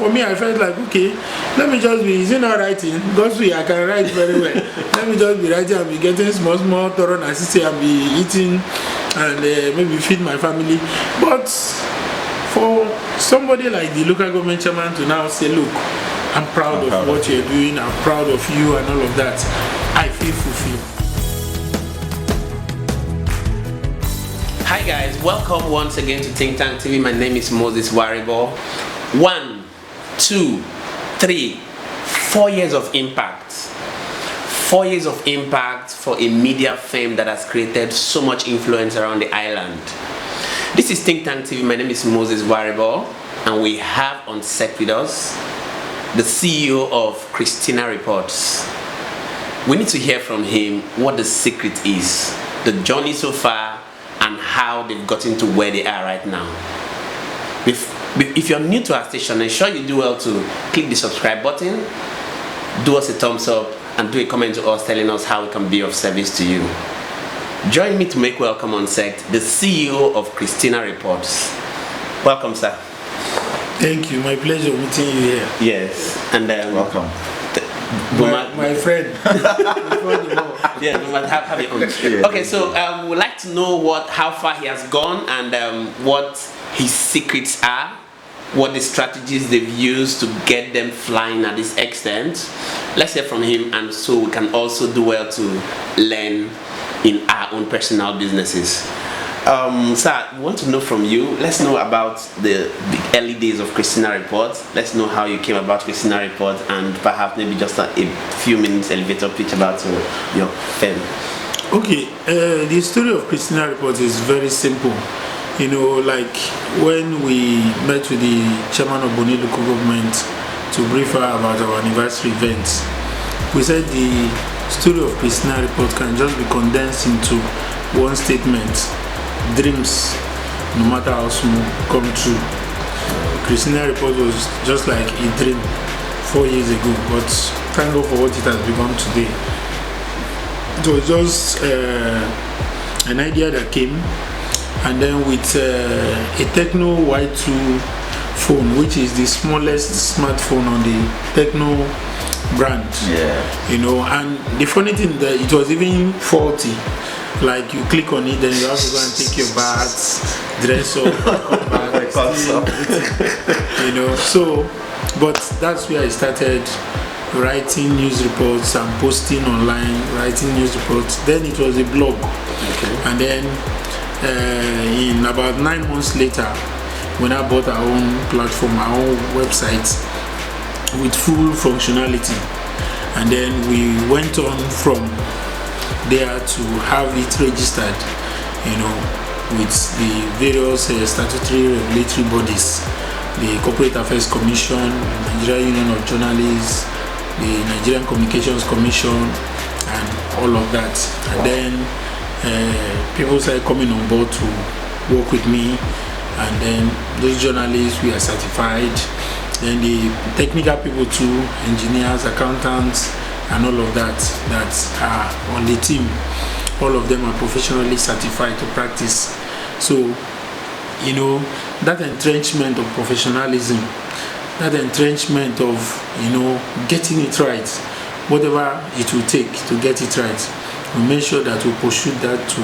for me, I felt like, okay, let me just be, is it not writing? Because I can write very well. Let me just be writing and be getting small thorough necessity and be eating and maybe feed my family. But for somebody like the local government chairman to now say, look, I'm proud of what you're doing, I'm proud of you and all of that, I feel fulfilled. Hi guys, welcome once again to Think Tank TV. My name is Moses Waribo. 1, 2, 3, 4 years of impact. 4 years of impact for a media firm that has created so much influence around the island. This is Think Tank TV. My name is Moses Waribo, and we have on set with us the CEO of Kristina Reports. We need to hear from him what the secret is, the journey so far, and how they've gotten to where they are right now. If you're new to our station, ensure you do well to click the subscribe button, do us a thumbs up, and do a comment to us telling us how we can be of service to you. Join me to make welcome on set the CEO of Kristina Reports. Welcome, sir. Thank you. My pleasure meeting you here. Yes, and welcome. My friend. Yeah, have it on. Okay, so we'd like to know how far he has gone and what his secrets are, what the strategies they've used to get them flying at this extent. Let's hear from him, and so we can also do well to learn in our own personal businesses. Sir, we want to know from you. Let's know about the early days of Kristina Reports. Let's know how you came about Kristina Reports, and perhaps maybe just a few minutes elevator pitch about your firm. Okay, the story of Kristina Reports is very simple. You know, like when we met with the chairman of Bonny local government to brief her about our anniversary event, we said the story of Kristina Reports can just be condensed into one statement: dreams, no matter how small, come true. Kristina Reports was just like a dream 4 years ago, but thank God for what it has become today. It was just an idea that came, and then with a Techno Y2 phone, which is the smallest smartphone on the Techno brand. Yeah. You know, and the funny thing that it was even faulty. Like you click on it, then you have to go and take your baths, dress up, come back, you know. So, but that's where I started writing news reports and posting online, writing news reports. Then it was a blog, and then in about 9 months later, when I bought our own platform, our own website with full functionality, and then we went on from there to have it registered, you know, with the various statutory regulatory bodies, the Corporate Affairs Commission, the Nigerian Union of Journalists, the Nigerian Communications Commission, and all of that. And then people started coming on board to work with me, and then those journalists were certified. Then the technical people too, engineers, accountants, and all of that are on the team. All of them are professionally certified to practice. So, you know, that entrenchment of professionalism, that entrenchment of, you know, getting it right, whatever it will take to get it right, we make sure that we pursue that to,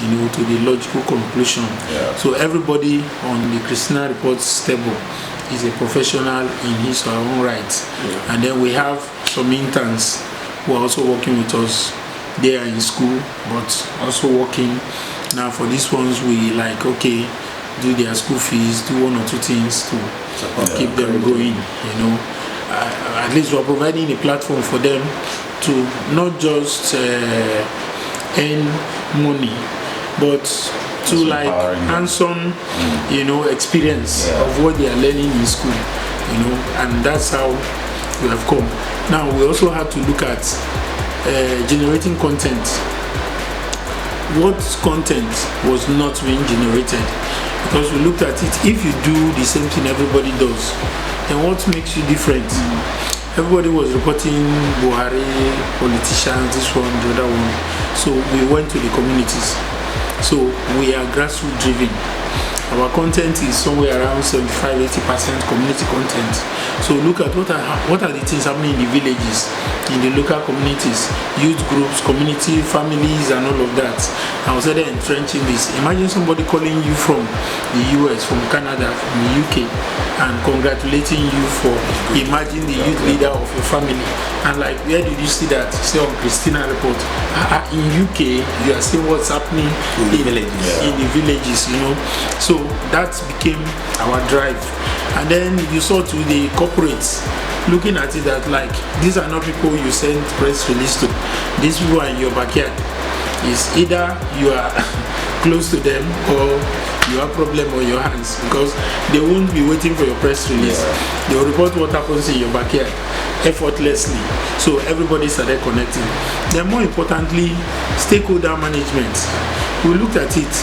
you know, to the logical conclusion. Yeah. So everybody on the Kristina Reports table is a professional in his or her own right. Yeah. And then we have some interns who are also working with us. They are in school, but also working. Now for these ones, we like, okay, do their school fees, do 1 or 2 things to keep them going, you know. At least we're providing a platform for them to not just earn money, but to like hands-on, you know, experience of what they are learning in school, you know, and that's how we have come. Now we also have to look at generating content. What content was not being generated? Because we looked at it, if you do the same thing everybody does, then what makes you different? Everybody was reporting Buhari, politicians, this one, the other one. So we went to the communities. So we are grassroots driven. Our content is somewhere around 75-80% community content. So look at what are the things happening in the villages, in the local communities, youth groups, community, families, and all of that. I was there entrenching this. Imagine somebody calling you from the US, from Canada, from the UK, and congratulating you for imagine the youth leader of your family. And like, where did you see that? Say on Kristina Reports. In UK, you are seeing what's happening in the villages, you know. So that became our drive. And then you saw to the corporates looking at it that like, these are not people you send press release to. These people are in your backyard. It's either you are close to them or you have problem on your hands, because they won't be waiting for your press release. They will report what happens in your backyard effortlessly. So everybody started connecting. Then more importantly, stakeholder management. We looked at it.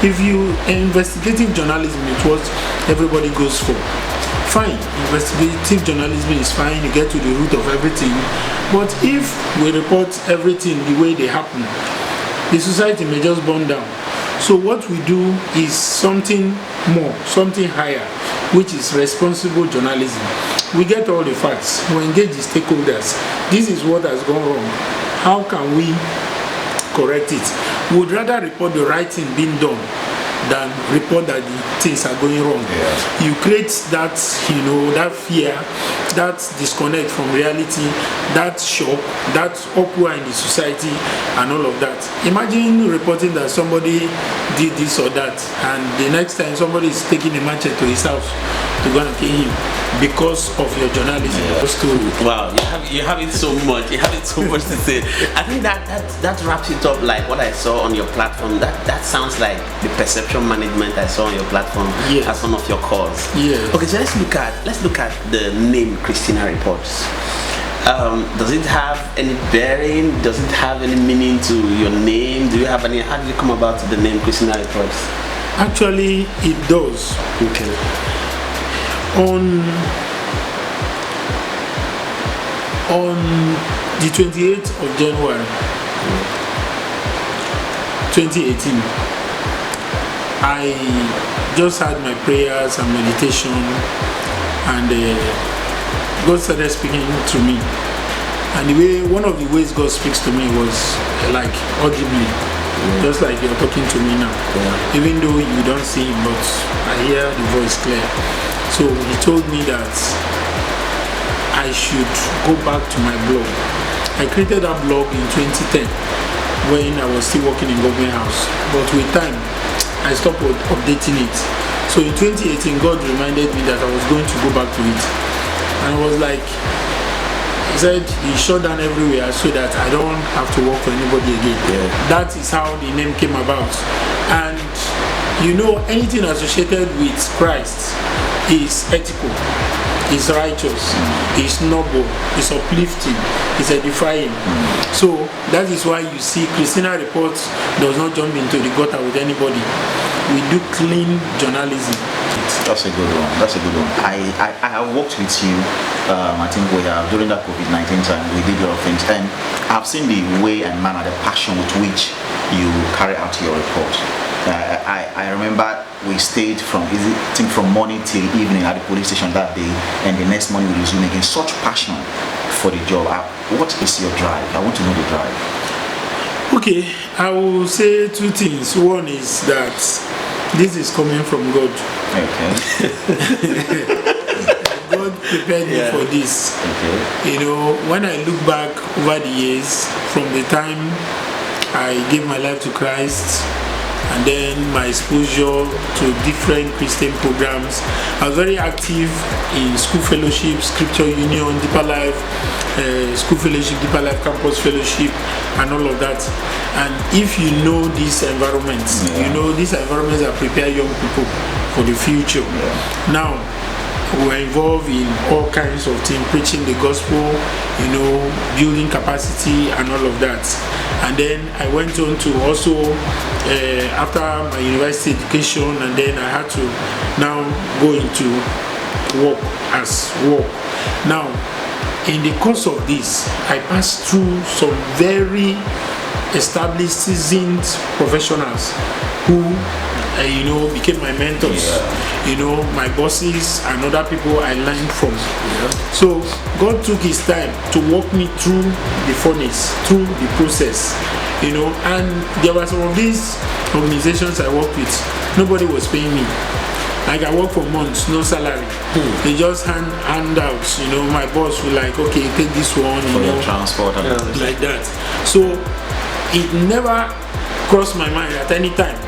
If you investigative journalism, it's what everybody goes for. Fine, investigative journalism is fine, you get to the root of everything. But if we report everything the way they happen, the society may just burn down. So what we do is something more, something higher, which is responsible journalism. We get all the facts, we engage the stakeholders. This is what has gone wrong. How can we correct it? We would rather report the right thing being done than report that the things are going wrong. You create that, you know, that fear, that disconnect from reality, that shock, that uproar in the society, and all of that. Imagine reporting that somebody did this or that, and the next time somebody is taking a machete to his house to go and kill him because of your journalism. Wow, you have it so much. You have it so much to say. I think that wraps it up. Like what I saw on your platform. That sounds like the perception management I saw on your platform as one of your cores. Okay, so let's look at the name Kristina Reports. Does it have any bearing? Does it have any meaning to your name? Do you have any? How did you come about the name Kristina Reports? Actually, it does. Okay. On the 28th of January 2018, I just had my prayers and meditation, and God started speaking to me. And one of the ways God speaks to me was like audibly, just like you're talking to me now. Even though you don't see him, but I hear the voice clear. So he told me that I should go back to my blog. I created that blog in 2010 when I was still working in government house. But with time, I stopped updating it. So in 2018, God reminded me that I was going to go back to it. And I was like, he said he shut down everywhere so that I don't have to work for anybody again. That is how the name came about. And you know, anything associated with Christ is ethical, is righteous, is noble, is uplifting, is edifying. So that is why you see Kristina Reports does not jump into the gutter with anybody. We do clean journalism. That's a good one. That's a good one. I have worked with you. I think we have during that COVID-19 time. We did a lot of things, and I've seen the way and manner, the passion with which you carry out your report. I remember we stayed from morning till evening at the police station that day, and the next morning we resumed again. Such passion for the job. What is your drive? I want to know the drive. Okay, I will say two things. One is that this is coming from God. Okay. God prepared me for this. Okay. You know, when I look back over the years, from the time I gave my life to Christ, and then my exposure to different Christian programs, I was very active in school fellowship, Scripture Union, Deeper Life, School Fellowship, Deeper Life Campus Fellowship, and all of that. And if you know these environments, you know these environments that prepare young people for the future. Now, we're involved in all kinds of things, preaching the gospel, you know, building capacity and all of that. And then I went on to also, after my university education, and then I had to now go into work as work. Now, in the course of this, I passed through some very established, seasoned professionals who became my mentors. My bosses and other people I learned from. So God took his time to walk me through the furnace, through the process, and there were some of these organizations I worked with, nobody was paying me. Like I worked for months, no salary. They just handouts, my boss would like, okay, take this one, for your transport and like that. So it never crossed my mind at any time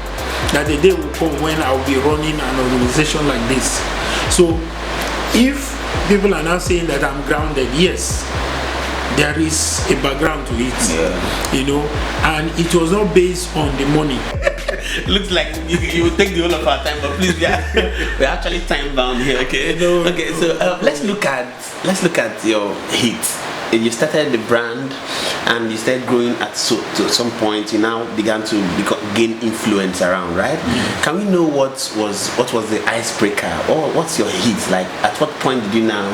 that the day will come when I'll be running an organization like this. So if people are now saying that I'm grounded, yes, there is a background to it, and it was not based on the money. Looks like you will take the whole of our time, but please, we're actually time bound here. Okay. Okay. So let's look at your hits. You started the brand, and you started growing to some point. You now began to gain influence around, right? Can we know what was the icebreaker, or what's your hits like? At what point did you now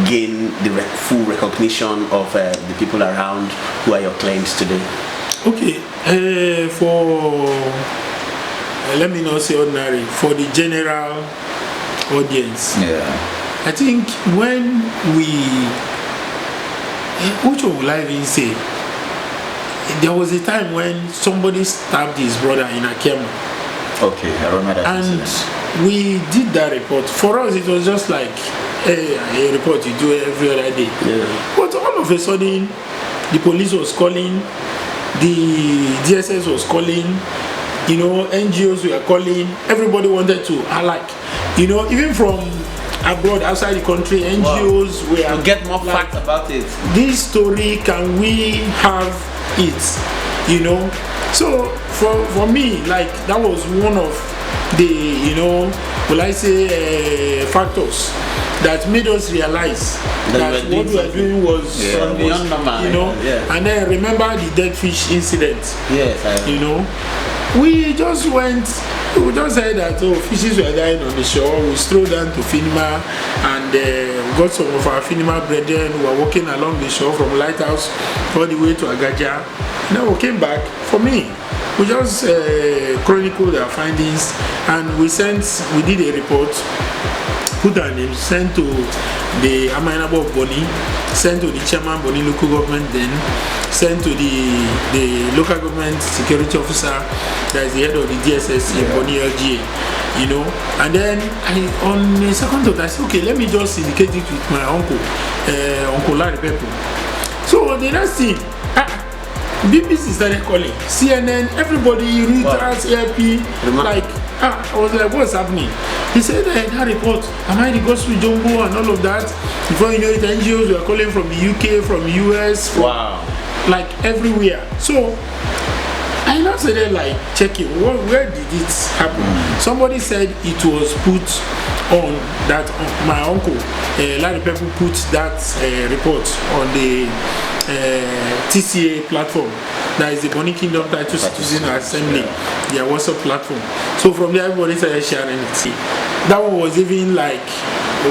gain the full recognition of the people around who are your clients today? Okay, let me not say ordinary, for the general audience. I think when which one will I even say? There was a time when somebody stabbed his brother in Akema. Okay, I remember that. And incident. we did that report. For us, it was just like a report you do every other day. But all of a sudden, the police was calling, the DSS was calling, NGOs were calling, everybody wanted to even from abroad, outside the country, NGOs were to get more facts about it. This story, can we have it? So for me, like, that was one of the will I say factors that made us realize that what we were doing was beyond normal. And then remember the dead fish incident. Yes, we just said that fishes were dying on the shore. We strolled down to Finima, and we got some of our Finima brethren who were walking along the shore from Lighthouse all the way to Agaja. Then we came back. For me, we just chronicled our findings, and we did a report, put our names, sent to the Amainabo of Boni, sent to the chairman Boni local government, then sent to the local government security officer, that is the head of the DSS in Boni LGA, and then on the second thought I said, okay, let me just indicate it with my uncle Larry Pepe. So the next thing, BBC started calling, CNN, everybody, Reuters, AFP, I was like, what's happening? He said that report, am I the gospel jumbo and all of that? Before you know it, NGOs were calling from the UK, from the US, from like everywhere. So I now started like checking, where did it happen? Somebody said it was put on that my uncle Larry Pepe put that report on the TCA platform, that is the Boni Kingdom Title Citizen Assembly, their WhatsApp platform. So from there, everybody started sharing it. That one was even like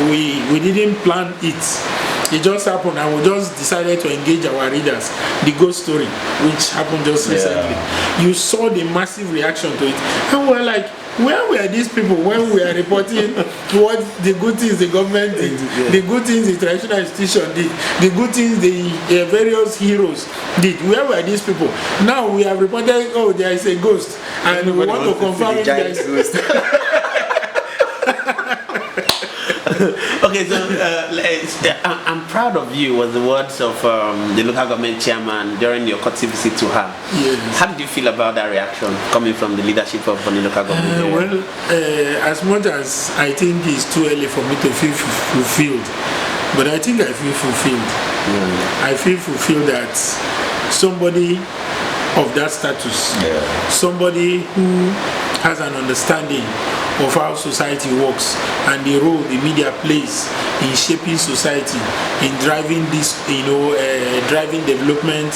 we didn't plan it. It just happened, and we just decided to engage our readers. The ghost story, which happened just recently. You saw the massive reaction to it, and we're like, where were these people when we are reporting what the good things the government did, the good things the traditional institution did, the good things the various heroes did? Where were these people? Now we have reported, oh, there is a ghost, and we want to confirm if there is a ghost. Okay, so I'm proud of you was the words of the local government chairman during your courtesy visit to her. Yes. How did you feel about that reaction coming from the leadership of the local government? As much as I think it's too early for me to feel fulfilled, but I think I feel fulfilled. I feel fulfilled that somebody of that status, somebody who has an understanding of how society works and the role the media plays in shaping society, in driving this, driving development,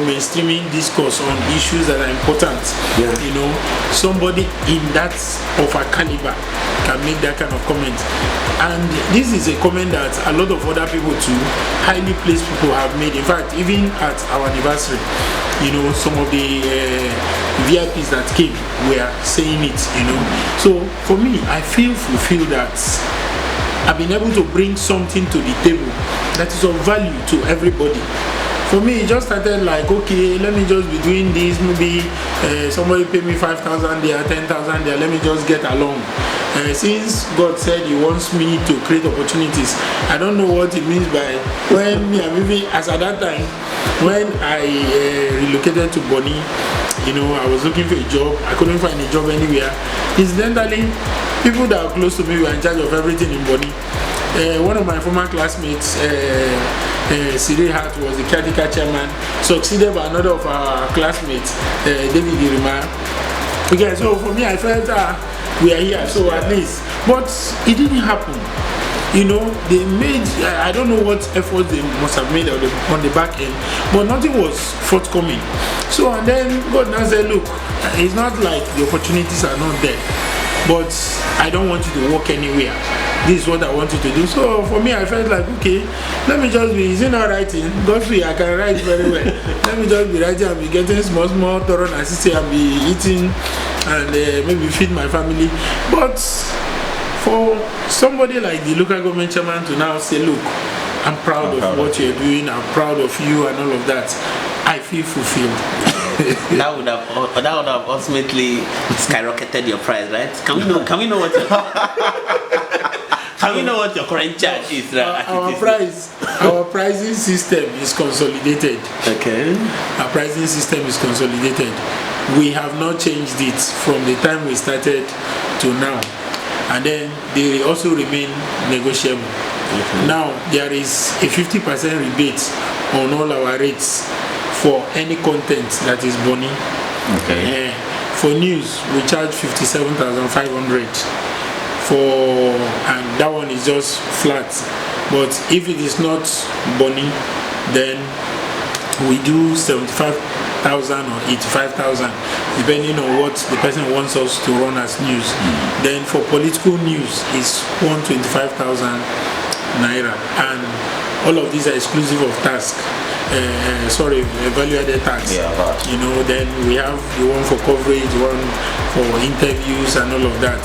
mainstreaming discourse on issues that are important. Somebody in that of a caliber can make that kind of comment. And this is a comment that a lot of other people too, highly placed people have made. In fact, even at our anniversary, some of the VIPs that came were saying it, So for me, I feel fulfilled that I've been able to bring something to the table that is of value to everybody. For me, it just started like, okay, let me just be doing this. Maybe somebody pay me 5,000 there, 10,000 there. Let me just get along. Since God said He wants me to create opportunities, I don't know what it means by when me and Vivi, as at that time, when I relocated to Bonny, I was looking for a job. I couldn't find a job anywhere. Incidentally, people that are close to me were in charge of everything in Bonny. One of my former classmates, Siri Hart, was the caretaker chairman, succeeded by another of our classmates, David Irima. Okay, so for me, I felt we are here, so at least. But it didn't happen. They made, I don't know what effort they must have made on the back end, but nothing was forthcoming. So, and then God now said, look, it's not like the opportunities are not there, but I don't want you to work anywhere. This is what I want you to do. So for me, I felt like, okay, let me just be, is it not writing? Godfrey, I can write very well. Let me just be writing and be getting small thorough assistance and be eating and maybe feed my family. But for somebody like the local government chairman to now say, look, I'm proud of what you're doing, I'm proud of you and all of that, I feel fulfilled. That would have ultimately skyrocketed your price, right? Can we know what can we know what your current charge is? Our pricing system is consolidated. Okay. Our pricing system is consolidated. We have not changed it from the time we started to now, and then they also remain negotiable. Okay. Now there is a 50% rebate on all our rates for any content that is Bonny. Okay. For news, we charge 57,500 and that one is just flat. But if it is not Bonny, then we do 75,000 or 85,000, depending on what the person wants us to run as news. Then for political news, it's 125,000 naira, and all of these are exclusive of task. Value-added tax. Yeah, then we have the one for coverage, one for interviews and all of that.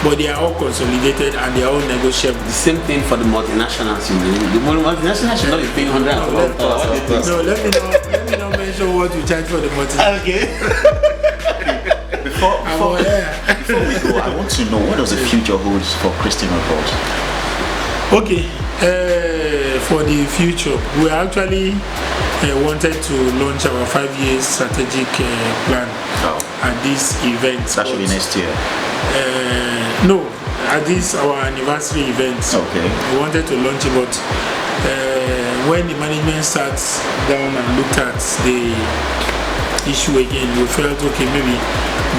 But they are all consolidated and they are all negotiable. The same thing for the multinationals. The multinationals should not be paying 100. Let me not mention what you charge for the multinationals. Okay. Before we go, I want to know, what does the future hold for Kristina Reports? Okay. For the future, we actually wanted to launch our 5-year strategic plan at this event. That should be next year. No, at this our anniversary event. Okay. We wanted to launch it, but when the management sat down and looked at the issue again, we felt okay, maybe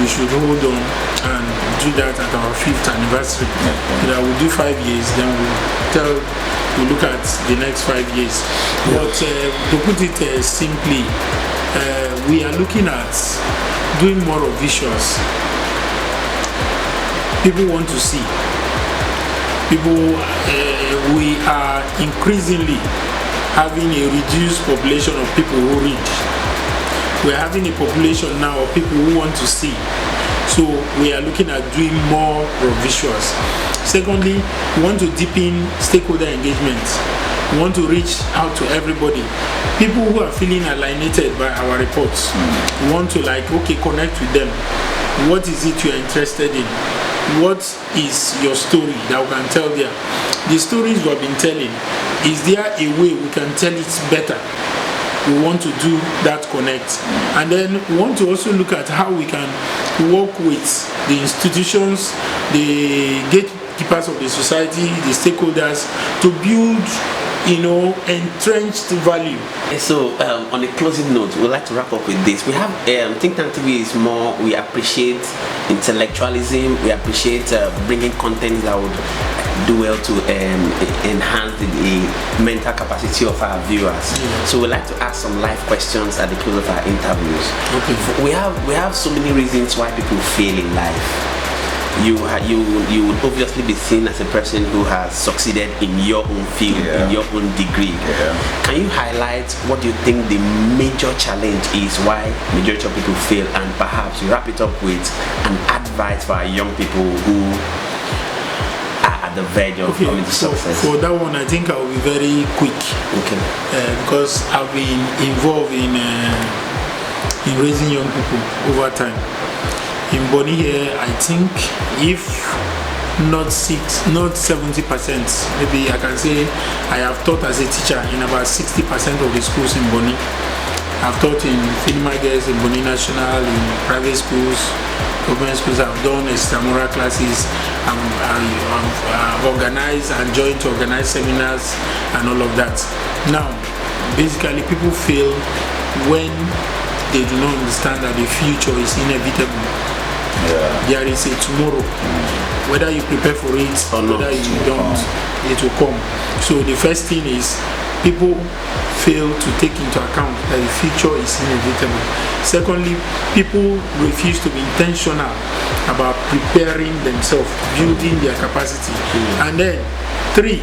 we should hold on and do that at our 5th anniversary. Okay. That we'll do 5 years, then we'll look at the next 5 years. But to put it simply, we are looking at doing more of visuals. People want to see. We are increasingly having a reduced population of people who read. We're having a population now of people who want to see. So we are looking at doing more visuals. Secondly, we want to deepen stakeholder engagement. We want to reach out to everybody. People who are feeling alienated by our reports. We want to connect with them. What is it you are interested in? What is your story that we can tell there? The stories we have been telling, is there a way we can tell it better? We want to do that connect, and then we want to also look at how we can work with the institutions, the gatekeepers of the society, the stakeholders, to build entrenched value. So on a closing note, we'd like to wrap up with this. We have Think Tank TV is more, we appreciate intellectualism, we appreciate bringing content that would do well to enhance the mental capacity of our viewers. So we'd like to ask some live questions at the close of our interviews. Okay. We have so many reasons why people fail in life. you would obviously be seen as a person who has succeeded in your own field, in your own degree. Can you highlight what you think the major challenge is, why majority of people fail, and perhaps you wrap it up with an advice for our young people who are at the verge of coming to success? For that one, I think I will be very quick. Because I've been involved in raising young people over time. In Bonny here, I think if not 70%, maybe I can say I have taught as a teacher in about 60% of the schools in Bonny. I've taught in Finima Girls, in Bonny National, in private schools, government schools. I've done extramural classes. I've organized and joined to organize seminars and all of that. Now, basically, people fail when they do not understand that the future is inevitable. There is a tomorrow. Whether you prepare for it or whether you don't, it will come. So the first thing is people fail to take into account that the future is inevitable. Secondly, people refuse to be intentional about preparing themselves, building their capacity. And then 3,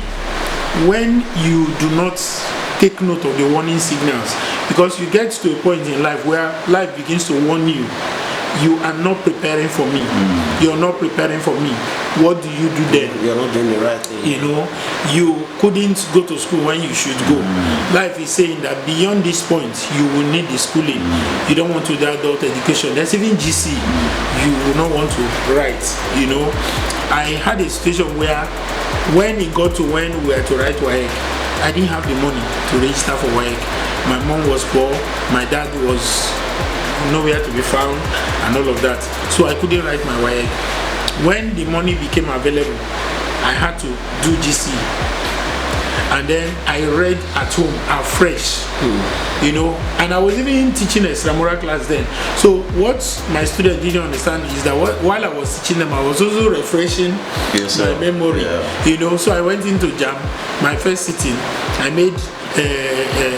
when you do not take note of the warning signals, because you get to a point in life where life begins to warn you, you are not preparing for me. You're not preparing for me. What do you do then? You're not doing the right thing. You know, you couldn't go to school when you should go. Life is saying that beyond this point, you will need the schooling. You don't want to do adult education. There's even GC. You will not want to write. You know, I had a situation where when it got to when we were to write WAEC, I didn't have the money to register for WAEC. My mom was poor. My dad was nowhere to be found and all of that, so I couldn't write my WAEC. When the money became available, I had to do GC, and then I read at home afresh. You know, and I was even teaching a extramural class then. So what my students didn't understand is that while I was teaching them, I was also refreshing my memory. You know, so I went into JAM. My first sitting, I made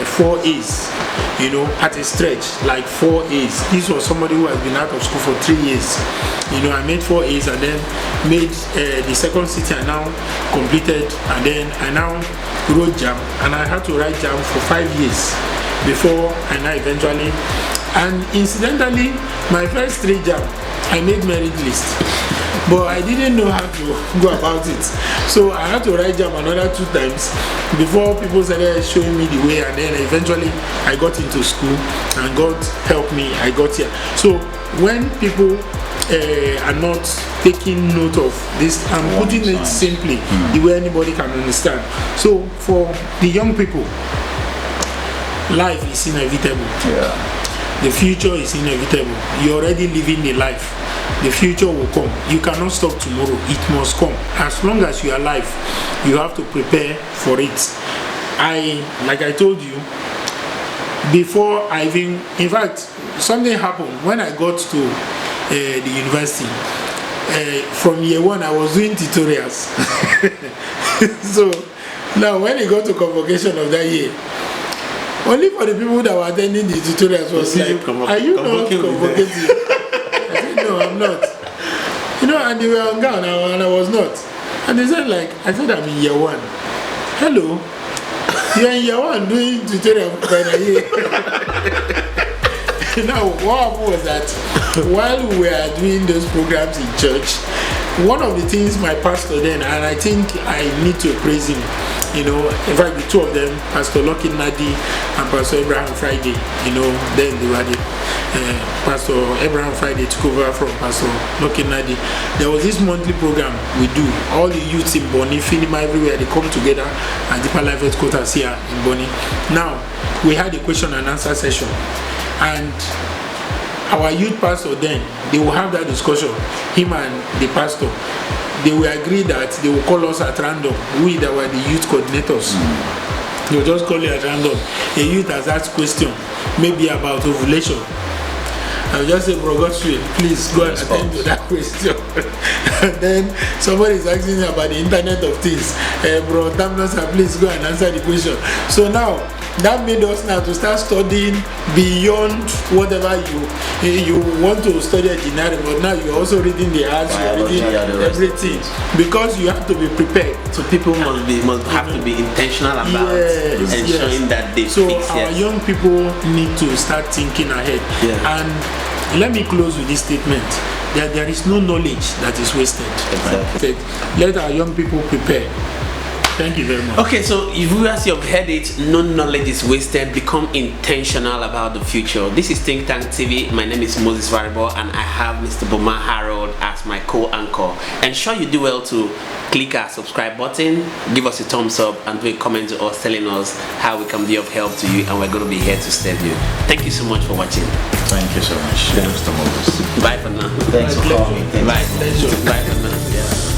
4 A's. You know, at a stretch, like 4 A's. This was somebody who has been out of school for 3 years. You know, I made 4 A's and then made the second city I now completed, and then I now wrote JAM, and I had to write JAM for 5 years before I now eventually. And incidentally, my first 3 JAM, I made merit list, but I didn't know how to go about it. So I had to write JAM another 2 times before people started showing me the way, and then eventually I got into school, and God helped me, I got here. So when people are not taking note of this, I'm putting it simply the way anybody can understand. So for the young people, life is inevitable. The future is inevitable. You're already living the life. The future will come. You cannot stop tomorrow. It must come. As long as you are alive, you have to prepare for it. Like I told you, before I even, in fact, something happened when I got to the university. From year 1, I was doing tutorials. So now when it got to convocation of that year, only for the people that were attending the tutorials was like, are you not convocating? I said, no, I'm not. You know, and they were on gown and I was not. And they said like, I said I'm in year 1. Hello, you're in year 1 doing tutorial for a year. Now, what happened was that while we were doing those programs in church, one of the things my pastor then, and I think I need to praise him, you know, in fact the 2 of them, Pastor Lucky Nadi and Pastor Abraham Friday, you know, then they were the Pastor Abraham Friday took over from Pastor Lucky Nadi. There was this monthly program we do. All the youths in Bonny, Finima, everywhere, they come together at Deeper Life headquarters here in Bonny. Now, we had a question and answer session, and our youth pastor then, they will have that discussion, him and the pastor. They will agree that they will call us at random. We that were the youth coordinators. They will just call you at random. A youth has asked question, maybe about ovulation. I will just say, Bro Godswill, please go and attend to that question. And then somebody is asking about the Internet of Things. Bro Tamnosa, please go and answer the question. So now, that made us now to start studying beyond whatever you want to study engineering, but now you're also reading the arts, you're reading everything, because you have to be prepared. So people must have to be intentional about ensuring that they fix our young people need to start thinking ahead. And let me close with this statement, that there is no knowledge that is wasted. Exactly. Let our young people prepare. Thank you very much. Okay, so if you guys have heard it, no knowledge is wasted. Become intentional about the future. This is Think Tank TV. My name is Moses Variable, and I have Mr. Boma Harold as my co-anchor. Ensure you do well to click our subscribe button, give us a thumbs up, and do a comment to us telling us how we can be of help to you, and we're going to be here to serve you. Thank you so much for watching. Thank you so much, Mr. Moses. Bye for now. Thanks for coming. Bye. Bye for now. Yeah.